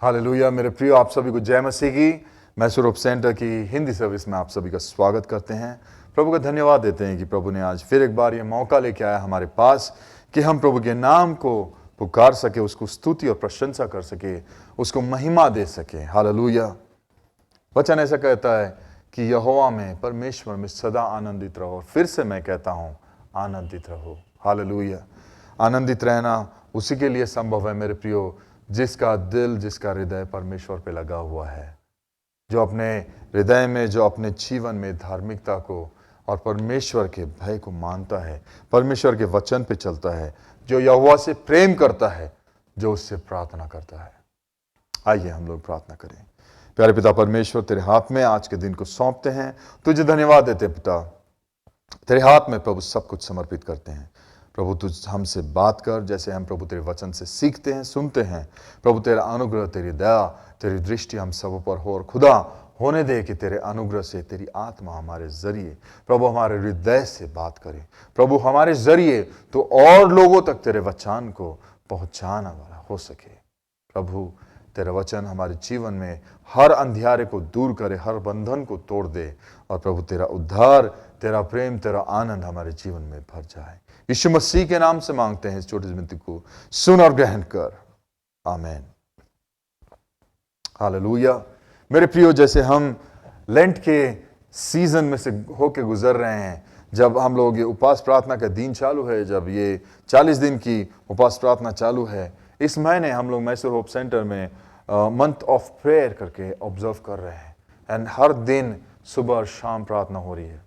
Hallelujah. मेरे प्रिय, आप सभी को जय मसीह की। मैसूर होप सेंटर की हिंदी सर्विस में आप सभी का स्वागत करते हैं। प्रभु का धन्यवाद देते हैं कि प्रभु ने आज फिर एक बार ये मौका लेके आया हमारे पास कि हम प्रभु के नाम को पुकार सके, उसको स्तुति और प्रशंसा कर सके, उसको महिमा दे सके। हालेलुया। वचन ऐसा कहता है कि यहोवा में, परमेश्वर में सदा आनंदित रहो। फिर से मैं कहता हूं, आनंदित रहो। हालेलुया। आनंदित रहना उसी के लिए संभव है मेरे प्रियो, जिसका दिल, जिसका हृदय परमेश्वर पे लगा हुआ है, जो अपने हृदय में, जो अपने जीवन में धार्मिकता को और परमेश्वर के भय को मानता है, परमेश्वर के वचन पे चलता है, जो यहोवा से प्रेम करता है, जो उससे प्रार्थना करता है। आइए हम लोग प्रार्थना करें। प्यारे पिता परमेश्वर, तेरे हाथ में आज के दिन को सौंपते हैं, तुझे धन्यवाद देते हैं पिता। तेरे हाथ में प्रभु सब कुछ समर्पित करते हैं। प्रभु तुझ हमसे बात कर, जैसे हम प्रभु तेरे वचन से सीखते हैं, सुनते हैं। प्रभु तेरा अनुग्रह, तेरी दया, तेरी दृष्टि हम सब पर हो। और खुदा होने दे कि तेरे अनुग्रह से तेरी आत्मा हमारे जरिए, प्रभु हमारे हृदय से बात करे। प्रभु हमारे जरिए तो और लोगों तक तेरे वचन को पहुंचाना वाला हो सके। प्रभु तेरा वचन हमारे जीवन में हर अंधियारे को दूर करे, हर बंधन को तोड़ दे, और प्रभु तेरा उद्धार, तेरा प्रेम, तेरा आनंद हमारे जीवन में भर जाए। यीशु मसीह के नाम से मांगते हैं इस छोटी सी विनती को, सुन और ग्रहण कर। आमीन। हालेलुया। मेरे प्रियो, जैसे हम लेंट के सीजन में से होके गुजर रहे हैं, जब हम लोग ये उपवास प्रार्थना का दिन चालू है, जब ये 40 दिन की उपवास प्रार्थना चालू है, इस महीने हम लोग मैसूर होप सेंटर में मंथ ऑफ प्रेयर करके ऑब्जर्व कर रहे हैं। एंड हर दिन सुबह और शाम प्रार्थना हो रही है।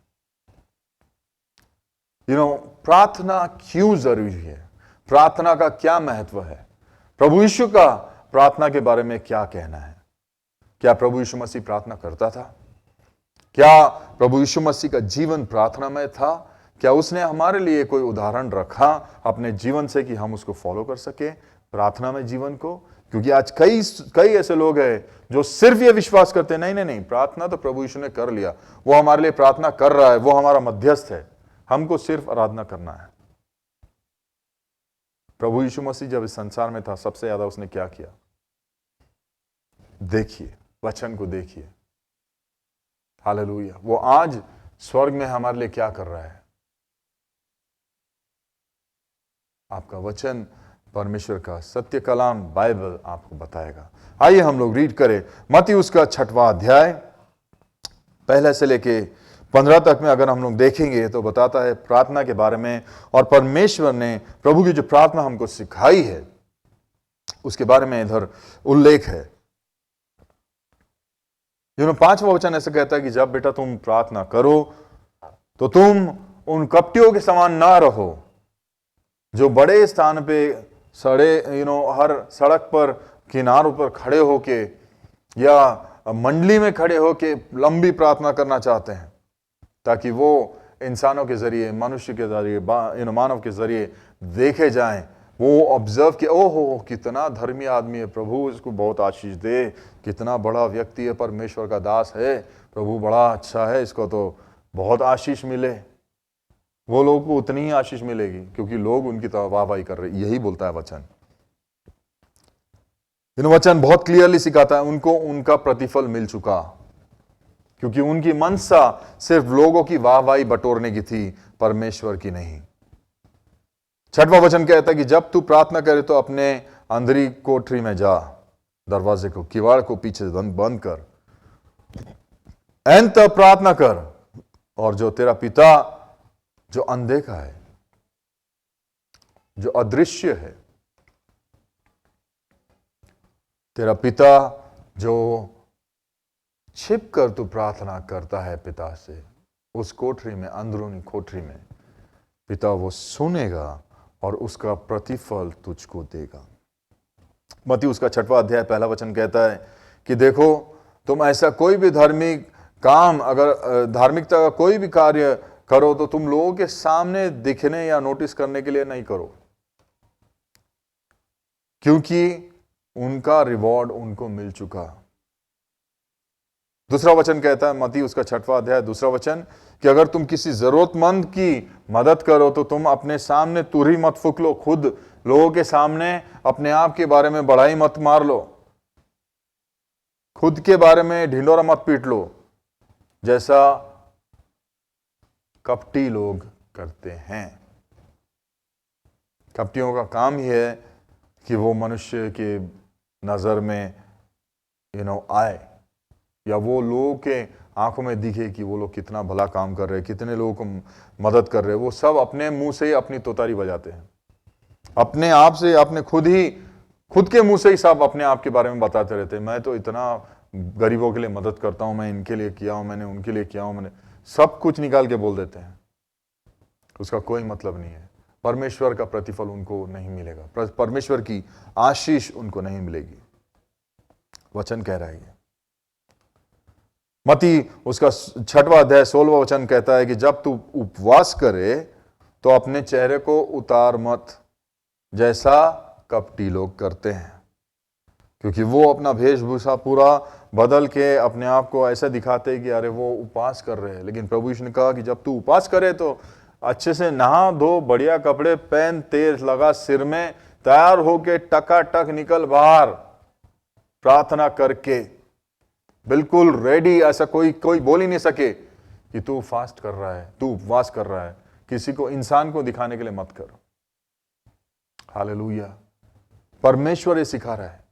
प्रार्थना क्यों जरूरी है? प्रार्थना का क्या महत्व है? प्रभु यीशु का प्रार्थना के बारे में क्या कहना है? क्या प्रभु यीशु मसीह प्रार्थना करता था? क्या प्रभु यीशु मसीह का जीवन प्रार्थनामय था? क्या उसने हमारे लिए कोई उदाहरण रखा अपने जीवन से कि हम उसको फॉलो कर सके प्रार्थना में जीवन को? क्योंकि आज कई ऐसे लोग हैं जो सिर्फ ये विश्वास करते हैं, नहीं, प्रार्थना तो प्रभु यीशु ने कर लिया, वो हमारे लिए प्रार्थना कर रहा है, वो हमारा मध्यस्थ है, हमको सिर्फ आराधना करना है। प्रभु यीशु मसीह जब इस संसार में था, सबसे ज्यादा उसने क्या किया? देखिए, वचन को देखिए। हालेलुया। वो आज स्वर्ग में हमारे लिए क्या कर रहा है? आपका वचन, परमेश्वर का सत्य कलाम बाइबल आपको बताएगा। आइए हम लोग रीड करें मत्ती उसका 6वां अध्याय, पहले से लेके 15 तक में अगर हम लोग देखेंगे तो बताता है प्रार्थना के बारे में, और परमेश्वर ने प्रभु की जो प्रार्थना हमको सिखाई है उसके बारे में इधर उल्लेख है। 5वां वचन ऐसे कहता है कि जब बेटा तुम प्रार्थना करो तो तुम उन कपटियों के समान ना रहो, जो बड़े स्थान पे सड़े हर सड़क पर किनारों पर खड़े होके या मंडली में खड़े होके लंबी प्रार्थना करना चाहते हैं, ताकि वो इंसानों के जरिए, मनुष्य के जरिए, मानव के जरिए देखे जाएं, वो ऑब्जर्व कि ओहो कितना धर्मी आदमी है, प्रभु इसको बहुत आशीष दे, कितना बड़ा व्यक्ति है, परमेश्वर का दास है, प्रभु बड़ा अच्छा है, इसको तो बहुत आशीष मिले। वो लोगों को उतनी ही आशीष मिलेगी क्योंकि लोग उनकी वाहवाही कर रहे। यही बोलता है वचन। वचन बहुत क्लियरली सिखाता है उनको उनका प्रतिफल मिल चुका, क्योंकि उनकी मनसा सिर्फ लोगों की वाहवाही बटोरने की थी, परमेश्वर की नहीं। 6वां वचन कहता है कि जब तू प्रार्थना करे तो अपने अंदरी कोठरी में जा, दरवाजे को, किवाड़ को पीछे बंद कर, एन तब प्रार्थना कर, और जो तेरा पिता जो अनदेखा है, जो अदृश्य है, तेरा पिता जो छिप कर तू प्रार्थना करता है पिता से, उस कोठरी में, अंदरूनी कोठरी में, पिता वो सुनेगा और उसका प्रतिफल तुझको देगा। मत्ती उसका 6वां अध्याय पहला वचन कहता है कि देखो, तुम ऐसा कोई भी धार्मिक काम, अगर धार्मिकता का कोई भी कार्य करो तो तुम लोगों के सामने दिखने या नोटिस करने के लिए नहीं करो, क्योंकि उनका रिवॉर्ड उनको मिल चुका। दूसरा वचन कहता है, मत्ती उसका 6वां अध्याय दूसरा वचन, कि अगर तुम किसी जरूरतमंद की मदद करो तो तुम अपने सामने तुरही मत फूक लो, खुद लोगों के सामने अपने आप के बारे में बड़ाई मत मार लो, खुद के बारे में ढिंढोरा मत पीट लो, जैसा कपटी लोग करते हैं। कपटियों का काम ही है कि वो मनुष्य के नजर में आए, या वो लोगों के आंखों में दिखे कि वो लोग कितना भला काम कर रहे हैं, कितने लोगों को मदद कर रहे हैं। वो सब अपने मुंह से ही अपनी तोतारी बजाते हैं, अपने आप से, अपने खुद के मुंह से ही सब अपने आप के बारे में बताते रहते हैं। मैं तो इतना गरीबों के लिए मदद करता हूं, मैं इनके लिए किया हूं, मैंने उनके लिए किया हूं, मैंने सब कुछ निकाल के बोल देते हैं। उसका कोई मतलब नहीं है। परमेश्वर का प्रतिफल उनको नहीं मिलेगा, परमेश्वर की आशीष उनको नहीं मिलेगी। वचन कह रहा है। मत्ती उसका 6वां अध्याय 16वां वचन कहता है कि जब तू उपवास करे तो अपने चेहरे को उतार मत, जैसा कपटी लोग करते हैं, क्योंकि वो अपना वेशभूषा पूरा बदल के अपने आप को ऐसा दिखाते हैं कि अरे वो उपवास कर रहे हैं। लेकिन प्रभु यीशु ने कहा कि जब तू उपवास करे तो अच्छे से नहा धो, बढ़िया कपड़े पहन, तेल लगा सिर में, तैयार होके टकाटक निकल बाहर प्रार्थना करके, बिल्कुल रेडी। ऐसा कोई बोल ही नहीं सके कि तू फास्ट कर रहा है, तू उपवास कर रहा है। किसी को, इंसान को दिखाने के लिए मत कर। हालेलुया। परमेश्वर ये सिखा रहा है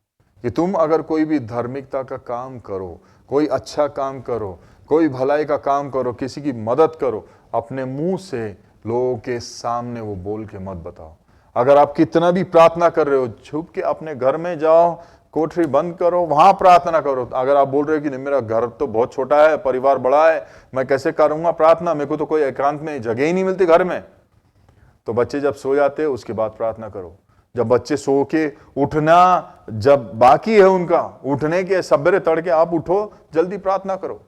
कि तुम अगर कोई भी धार्मिकता का काम करो, कोई अच्छा काम करो, कोई भलाई का काम करो, किसी की मदद करो, अपने मुंह से लोगों के सामने वो बोल के मत बताओ। अगर आप कितना भी प्रार्थना कर रहे हो, छुप के अपने घर में जाओ, कोठरी बंद करो, वहां प्रार्थना करो। अगर आप बोल रहे हो कि नहीं, मेरा घर तो बहुत छोटा है, परिवार बड़ा है, मैं कैसे करूंगा प्रार्थना, मेरे को तो कोई एकांत में जगह ही नहीं मिलती घर में, तो बच्चे जब सो जाते हैं उसके बाद प्रार्थना करो। जब बच्चे सो के उठना जब बाकी है, उनका उठने के सवेरे तड़के आप उठो, जल्दी प्रार्थना करो।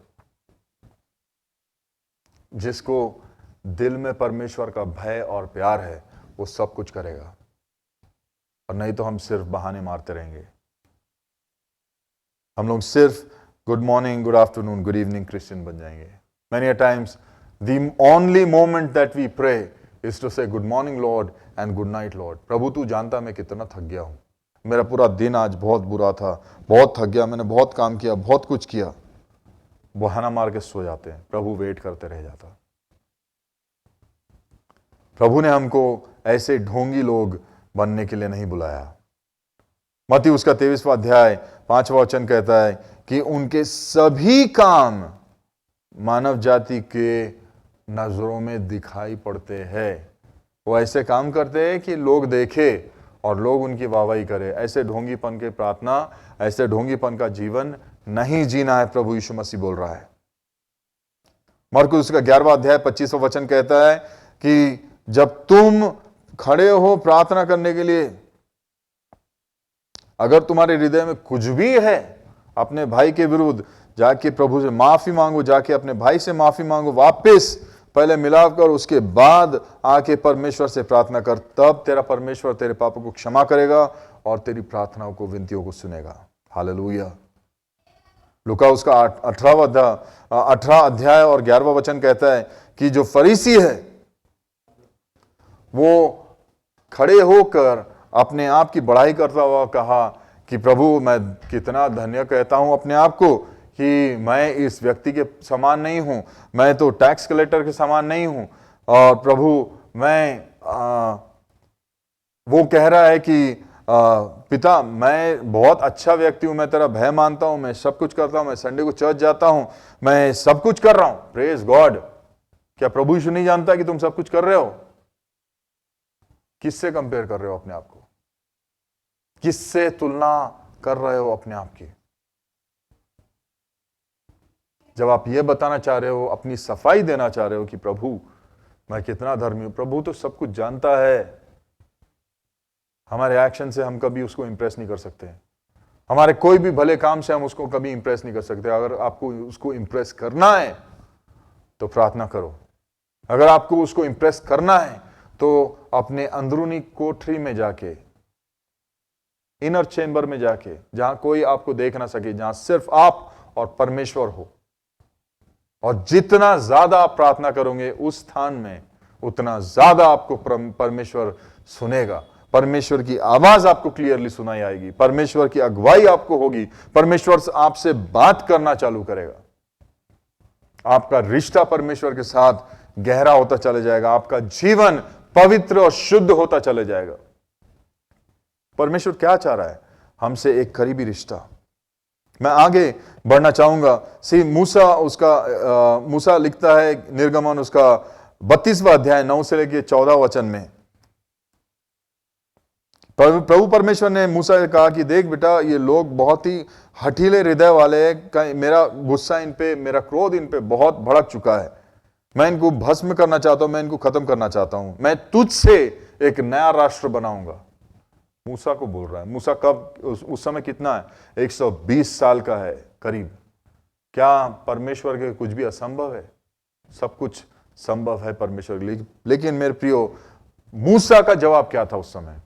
जिसको दिल में परमेश्वर का भय और प्यार है वो सब कुछ करेगा, और नहीं तो हम सिर्फ बहाने मारते रहेंगे। हम लोग सिर्फ good morning, good afternoon, good evening Christian बन जाएंगे। Many a times the only moment that we pray is to say good morning Lord and good night Lord. प्रभु तू जानता मैं कितना थक गया हूं, मेरा पूरा दिन आज बहुत बुरा था, बहुत थक गया, मैंने बहुत काम किया, बहुत कुछ किया। बहाना मार के सो जाते हैं, प्रभु वेट करते रह जाता। प्रभु ने हमको ऐसे ढोंगी लोग बनने के लिए नहीं बुलाया। मत्ती उसका 23वां अध्याय 5वां वचन कहता है कि उनके सभी काम मानव जाति के नजरों में दिखाई पड़ते हैं। वो ऐसे काम करते हैं कि लोग देखे और लोग उनकी वाहवाही करे। ऐसे ढोंगीपन के प्रार्थना, ऐसे ढोंगीपन का जीवन नहीं जीना है, प्रभु यीशु मसीह बोल रहा है। मरकुस उसका 11वां अध्याय 25वां वचन कहता है कि जब तुम खड़े हो प्रार्थना करने के लिए, अगर तुम्हारे हृदय में कुछ भी है अपने भाई के विरुद्ध, जाके प्रभु से माफी मांगो, जाके अपने भाई से माफी मांगो, वापस पहले मिलाप कर, उसके बाद आके परमेश्वर से प्रार्थना कर। तब तेरा परमेश्वर तेरे पापों को क्षमा करेगा और तेरी प्रार्थनाओं को, विनतियों को सुनेगा। हालेलुया। लूका उसका 18वां अध्याय और 11वां वचन कहता है कि जो फरीसी है वो खड़े होकर अपने आप की बड़ाई करता हुआ कहा कि प्रभु मैं कितना धन्य कहता हूं अपने आप को कि मैं इस व्यक्ति के समान नहीं हूं, मैं तो टैक्स कलेक्टर के समान नहीं हूं। और प्रभु वो कह रहा है कि पिता मैं बहुत अच्छा व्यक्ति हूं, मैं तेरा भय मानता हूं, मैं सब कुछ करता हूं, मैं संडे को चर्च जाता हूं, मैं सब कुछ कर रहा हूं। Praise God. क्या प्रभु यीशु नहीं जानता कि तुम सब कुछ कर रहे हो? किससे कंपेयर कर रहे हो अपने आप को? किससे तुलना कर रहे हो अपने आप की? जब आप ये बताना चाह रहे हो, अपनी सफाई देना चाह रहे हो कि प्रभु मैं कितना धर्मी हूं, प्रभु तो सब कुछ जानता है। हमारे एक्शन से हम कभी उसको इंप्रेस नहीं कर सकते, हमारे कोई भी भले काम से हम उसको कभी इंप्रेस नहीं कर सकते। अगर आपको उसको इंप्रेस करना है तो प्रार्थना करो। अगर आपको उसको इंप्रेस करना है तो अपने अंदरूनी कोठरी में जाके, इनर चेंबर में जाके, जहां कोई आपको देख ना सके, जहां सिर्फ आप और परमेश्वर हो, और जितना ज्यादा आप प्रार्थना करोगे उस स्थान में, उतना ज्यादा आपको परमेश्वर सुनेगा। परमेश्वर की आवाज आपको क्लियरली सुनाई आएगी, परमेश्वर की अगुवाई आपको होगी, परमेश्वर आपसे बात करना चालू करेगा, आपका रिश्ता परमेश्वर के साथ गहरा होता चला जाएगा, आपका जीवन पवित्र और शुद्ध होता चला जाएगा। परमेश्वर क्या चाह रहा है? हमसे एक करीबी रिश्ता। मैं आगे बढ़ना चाहूंगा। मूसा लिखता है निर्गमन उसका 32वां अध्याय 9 से लेकर 14 वचन में, प्रभु परमेश्वर ने मूसा से कहा कि देख बेटा, ये लोग बहुत ही हठीले हृदय वाले हैं, मेरा गुस्सा इन पे, मेरा क्रोध इन पे बहुत भड़क चुका है, मैं इनको भस्म करना चाहता हूं, मैं इनको खत्म करना चाहता हूं, मैं तुझसे एक नया राष्ट्र बनाऊंगा। मूसा को बोल रहा है। मूसा कब, उस समय कितना है? 120 साल का है करीब। क्या परमेश्वर के कुछ भी असंभव है? सब कुछ संभव है परमेश्वर के लिए। लेकिन मेरे प्रियो, मूसा का जवाब क्या था उस समय?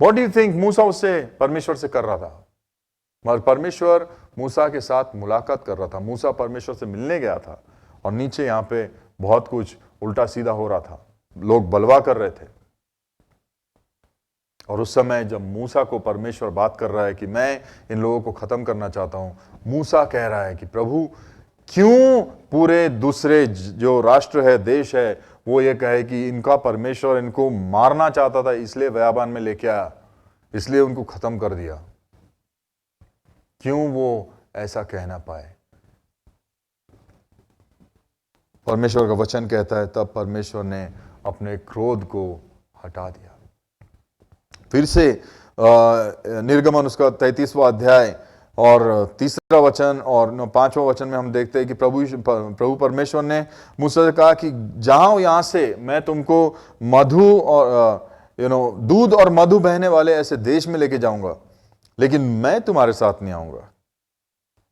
व्हाट डू यू थिंक मूसा उससे, परमेश्वर से कर रहा था? मगर परमेश्वर मूसा के साथ मुलाकात कर रहा था, मूसा परमेश्वर से मिलने गया था, और नीचे यहां पे बहुत कुछ उल्टा सीधा हो रहा था, लोग बलवा कर रहे थे। और उस समय जब मूसा को परमेश्वर बात कर रहा है कि मैं इन लोगों को खत्म करना चाहता हूं, मूसा कह रहा है कि प्रभु, क्यों पूरे दूसरे जो राष्ट्र है, देश है, वो ये कहे कि इनका परमेश्वर इनको मारना चाहता था, इसलिए बयाबान में लेके आया, इसलिए उनको खत्म कर दिया। क्यों वो ऐसा कह ना पाए? परमेश्वर का वचन कहता है तब परमेश्वर ने अपने क्रोध को हटा दिया। फिर से निर्गमन उसका 33वां अध्याय और 3रा वचन और 5वां वचन में हम देखते हैं कि प्रभु परमेश्वर ने मूसा से कहा कि जाओ यहां से, मैं तुमको मधु और दूध और मधु बहने वाले ऐसे देश में लेके जाऊंगा, लेकिन मैं तुम्हारे साथ नहीं आऊंगा।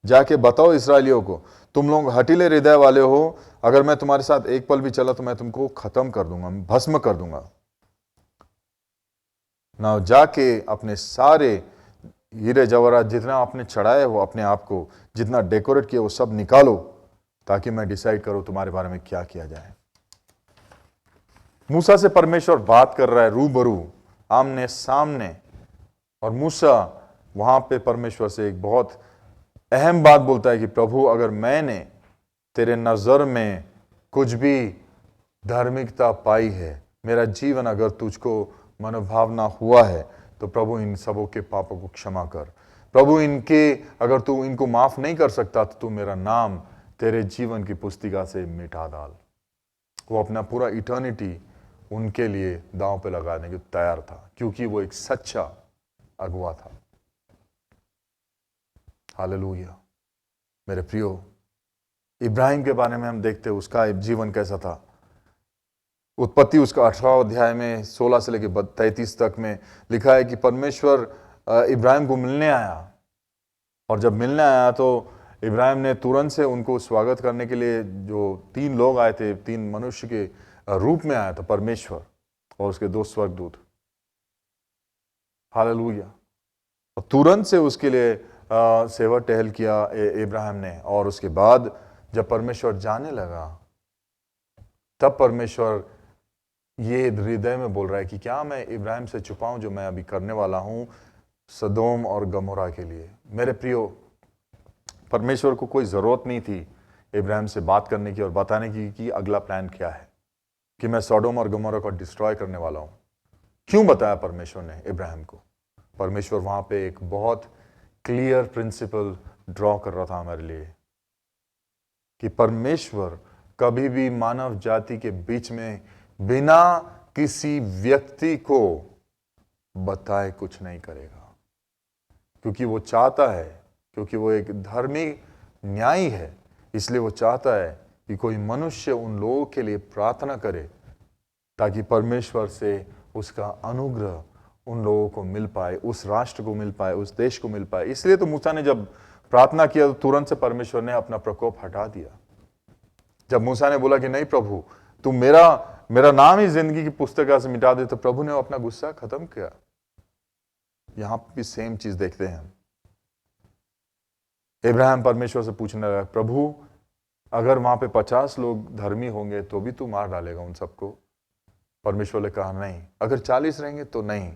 जाके बताओ इसराइलियों को, तुम लोग हठीले हृदय वाले हो, अगर मैं तुम्हारे साथ एक पल भी चला तो मैं तुमको खत्म कर दूंगा, भस्म कर दूंगा। ना जाके अपने सारे हीरे जवाहरात जितना आपने चढ़ाए हो, अपने आप को जितना डेकोरेट किया, वो सब निकालो, ताकि मैं डिसाइड करूं तुम्हारे बारे में क्या किया जाए। मूसा से परमेश्वर बात कर रहा है रूबरू, आमने सामने, और मूसा वहां पे परमेश्वर से एक बहुत अहम बात बोलता है कि प्रभु, अगर मैंने तेरे नजर में कुछ भी धार्मिकता पाई है, मेरा जीवन अगर तुझको मनोभावना हुआ है, तो प्रभु इन सबों के पापों को क्षमा कर। प्रभु अगर तू इनको माफ नहीं कर सकता तो तू मेरा नाम तेरे जीवन की पुस्तिका से मिटा डाल। वो अपना पूरा इटर्निटी उनके लिए दांव पे लगाने के तैयार था, क्योंकि वो एक सच्चा अगुवा था। हालेलुया। मेरे प्रियो, इब्राहिम के बारे में हम देखते हैं उसका जीवन कैसा था। उत्पत्ति उसका 18वां अध्याय में 16 से लेकर 33 तक में लिखा है कि परमेश्वर इब्राहिम को मिलने आया, और जब मिलने आया तो इब्राहिम ने तुरंत से उनको स्वागत करने के लिए, जो 3 लोग आए थे, 3 मनुष्य के रूप में आया था, परमेश्वर और उसके 2 स्वर्गदूत। हालेलुया। और तुरंत से उसके लिए सेवा टहल किया इब्राहिम ने। और उसके बाद जब परमेश्वर जाने लगा, तब परमेश्वर ये हृदय में बोल रहा है कि क्या मैं इब्राहिम से छुपाऊं जो मैं अभी करने वाला हूं सदोम और गमोरा के लिए। मेरे प्रियो, परमेश्वर को कोई जरूरत नहीं थी इब्राहिम से बात करने की और बताने की कि अगला प्लान क्या है, कि मैं सदोम और गमोरा को डिस्ट्रॉय करने वाला हूं। क्यों बताया परमेश्वर ने इब्राहिम को? परमेश्वर वहां पे एक बहुत क्लियर प्रिंसिपल ड्रॉ कर रहा था हमारे लिए, कि परमेश्वर कभी भी मानव जाति के बीच में बिना किसी व्यक्ति को बताए कुछ नहीं करेगा, क्योंकि वो चाहता है, क्योंकि वो एक धार्मिक न्यायी है, इसलिए वो चाहता है कि कोई मनुष्य उन लोगों के लिए प्रार्थना करे, ताकि परमेश्वर से उसका अनुग्रह उन लोगों को मिल पाए, उस राष्ट्र को मिल पाए, उस देश को मिल पाए। इसलिए तो मूसा ने जब प्रार्थना किया तो तुरंत से परमेश्वर ने अपना प्रकोप हटा दिया। जब मूसा ने बोला कि नहीं प्रभु, तुम मेरा नाम ही जिंदगी की पुस्तक से मिटा दे, तो प्रभु ने अपना गुस्सा खत्म किया। यहां भी सेम चीज देखते हैं। इब्राहिम परमेश्वर से पूछने लगा, प्रभु अगर वहां पे 50 लोग धर्मी होंगे तो भी तू मार डालेगा उन सबको? परमेश्वर ने कहा नहीं। अगर 40 रहेंगे तो नहीं,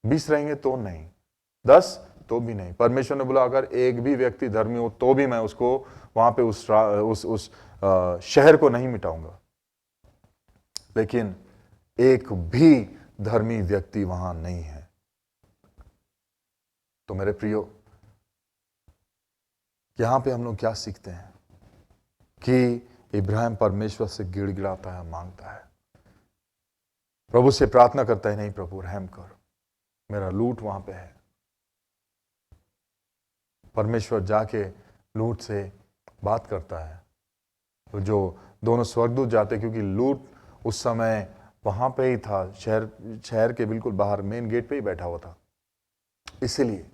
20 रहेंगे तो नहीं, 10 तो भी नहीं। परमेश्वर ने बोला अगर एक भी व्यक्ति धर्मी हो तो भी मैं उसको वहां पे उस शहर को नहीं मिटाऊंगा। लेकिन एक भी धर्मी व्यक्ति वहां नहीं है। तो मेरे प्रियो, यहां पे हम लोग क्या सीखते हैं कि इब्राहिम परमेश्वर से गिड़गिड़ाता है, मांगता है, प्रभु से प्रार्थना करता है, नहीं प्रभु रहम कर, मेरा लूट वहां पे है। परमेश्वर जाके लूट से बात करता है। तो जो दोनों स्वर्गदूत जाते, क्योंकि लूट उस समय वहां पे ही था, शहर के बिल्कुल बाहर मेन गेट पे ही बैठा हुआ था। इसलिए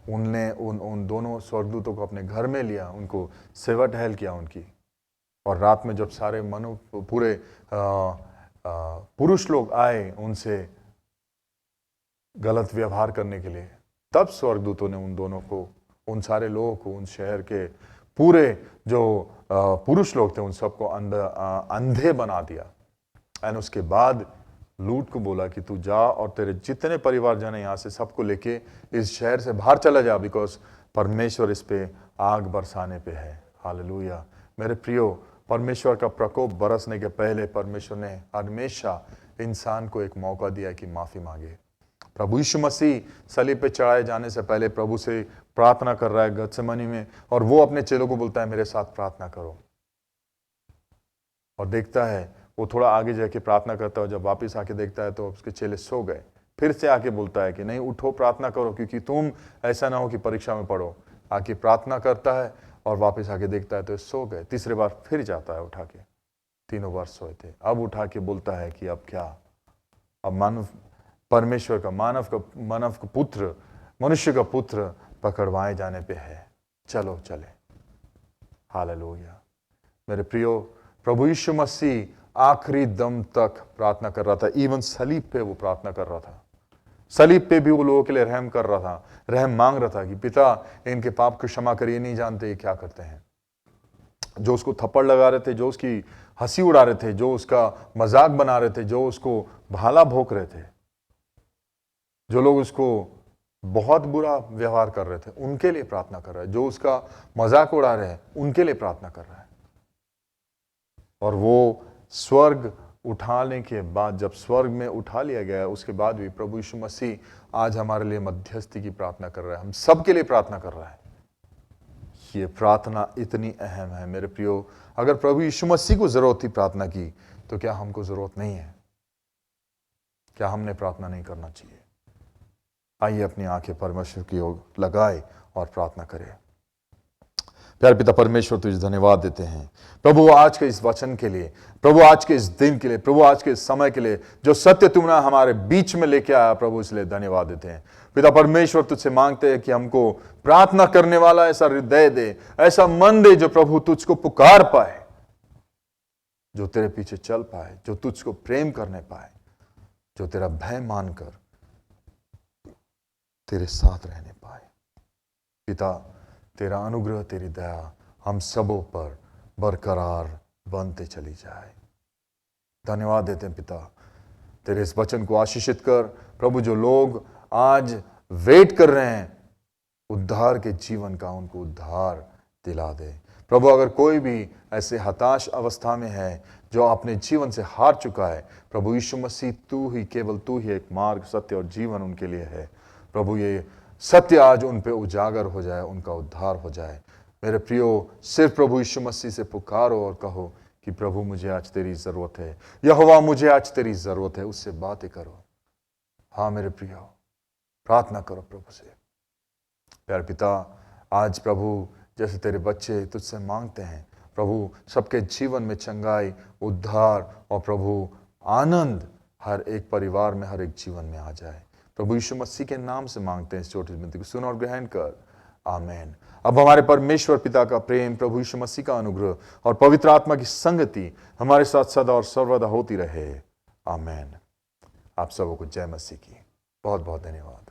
उनने उन दोनों स्वर्गदूतों को अपने घर में लिया, उनको सेवा टहल किया उनकी। और रात में जब सारे पूरे पुरुष लोग आए उनसे गलत व्यवहार करने के लिए, तब स्वर्गदूतों ने उन दोनों को, उन सारे लोगों को, उन शहर के पूरे जो पुरुष लोग थे उन सबको अंधे बना दिया। एंड उसके बाद लूट को बोला कि तू जा और तेरे जितने परिवारजन है यहां से सबको लेके इस शहर से बाहर चला जा, बिकॉज परमेश्वर इस पे आग बरसाने पे है। हालेलुया। मेरे प्रियो, परमेश्वर का प्रकोप बरसने के पहले परमेश्वर ने हमेशा इंसान को एक मौका दिया कि माफी मांगे। प्रभु यीशु मसीह सलीब पे चढ़ाए जाने से पहले प्रभु से प्रार्थना कर रहा है गतसेमनी में, और वो अपने चेलों को बोलता है मेरे साथ प्रार्थना करो। और देखता है वो थोड़ा आगे जाके प्रार्थना करता है, जब वापस आके देखता है तो उसके चेले सो गए। फिर से आके बोलता है कि नहीं उठो, प्रार्थना करो, क्योंकि तुम ऐसा ना हो कि परीक्षा में पढ़ो। आके प्रार्थना करता है और वापस आके देखता है तो सो गए। तीसरे बार फिर जाता है उठा के, तीनों बार सोए थे। अब उठा के बोलता है कि अब क्या, अब मानव परमेश्वर का मानव का पुत्र, मनुष्य का पुत्र पकड़वाए जाने पे है, चलो चले। हालेलुया। मेरे प्रियो, प्रभु यीशु मसीह आखिरी दम तक प्रार्थना कर रहा था। इवन सलीब पे वो प्रार्थना कर रहा था। सलीब पे भी वो लोगों के लिए रहम कर रहा था, रहम मांग रहा था कि पिता इनके पाप को क्षमा करिए, नहीं जानते ये क्या करते हैं। जो उसको थप्पड़ लगा रहे थे, जो उसकी हंसी उड़ा रहे थे, जो उसका मजाक बना रहे थे, जो उसको भाला भोंक रहे थे, जो लोग उसको बहुत बुरा व्यवहार कर रहे थे, उनके लिए प्रार्थना कर रहा है। जो उसका मजाक उड़ा रहे हैं उनके लिए प्रार्थना कर रहा है। और वो स्वर्ग उठाने के बाद, जब स्वर्ग में उठा लिया गया, उसके बाद भी प्रभु यीशु मसीह आज हमारे लिए मध्यस्थी की प्रार्थना कर रहा है, हम सबके लिए प्रार्थना कर रहा है। ये प्रार्थना इतनी अहम है मेरे प्रियो। अगर प्रभु यीशु मसीह को जरूरत थी प्रार्थना की, तो क्या हमको जरूरत नहीं है? क्या हमने प्रार्थना नहीं करना चाहिए? आइए अपनी आंखें परमेश्वर की ओर लगाए और प्रार्थना करें। प्यारे पिता परमेश्वर, तुझे धन्यवाद देते हैं प्रभु आज के इस वचन के लिए, प्रभु आज के इस दिन के लिए, प्रभु आज के इस समय के लिए, जो सत्य तुमने हमारे बीच में लेके आया प्रभु, इसलिए धन्यवाद देते हैं। पिता परमेश्वर, तुझसे मांगते हैं कि हमको प्रार्थना करने वाला ऐसा हृदय दे, ऐसा मन दे जो प्रभु तुझको पुकार पाए, जो तेरे पीछे चल पाए, जो तुझको प्रेम करने पाए, जो तेरा भय मानकर तेरे साथ रहने पाए। पिता, तेरा अनुग्रह, तेरी दया हम सबों पर बरकरार बनते चली जाए। धन्यवाद देते हैं पिता, तेरे इस वचन को आशीषित कर प्रभु। जो लोग आज वेट कर रहे हैं उद्धार के जीवन का, उनको उद्धार दिला दे प्रभु। अगर कोई भी ऐसे हताश अवस्था में है, जो अपने जीवन से हार चुका है, प्रभु यीशु मसीह तू ही, केवल तू ही एक मार्ग, सत्य और जीवन उनके लिए है प्रभु। ये सत्य आज उन पे उजागर हो जाए, उनका उद्धार हो जाए। मेरे प्रियो, सिर्फ प्रभु यीशु मसीह से पुकारो और कहो कि प्रभु मुझे आज तेरी जरूरत है, यहोवा मुझे आज तेरी जरूरत है। उससे बातें करो। हाँ मेरे प्रियो, प्रार्थना करो प्रभु से। प्यारे पिता, आज प्रभु जैसे तेरे बच्चे तुझसे मांगते हैं प्रभु, सबके जीवन में चंगाई, उद्धार और प्रभु आनंद हर एक परिवार में, हर एक जीवन में आ जाए। प्रभु यीशु मसीह के नाम से मांगते हैं इस छोटी विनती को, सुन और ग्रहण कर। आमीन। अब हमारे परमेश्वर पिता का प्रेम, प्रभु यीशु मसीह का अनुग्रह और पवित्र आत्मा की संगति हमारे साथ सदा और सर्वदा होती रहे। आमीन। आप सबों को जय मसीह की बहुत बहुत धन्यवाद।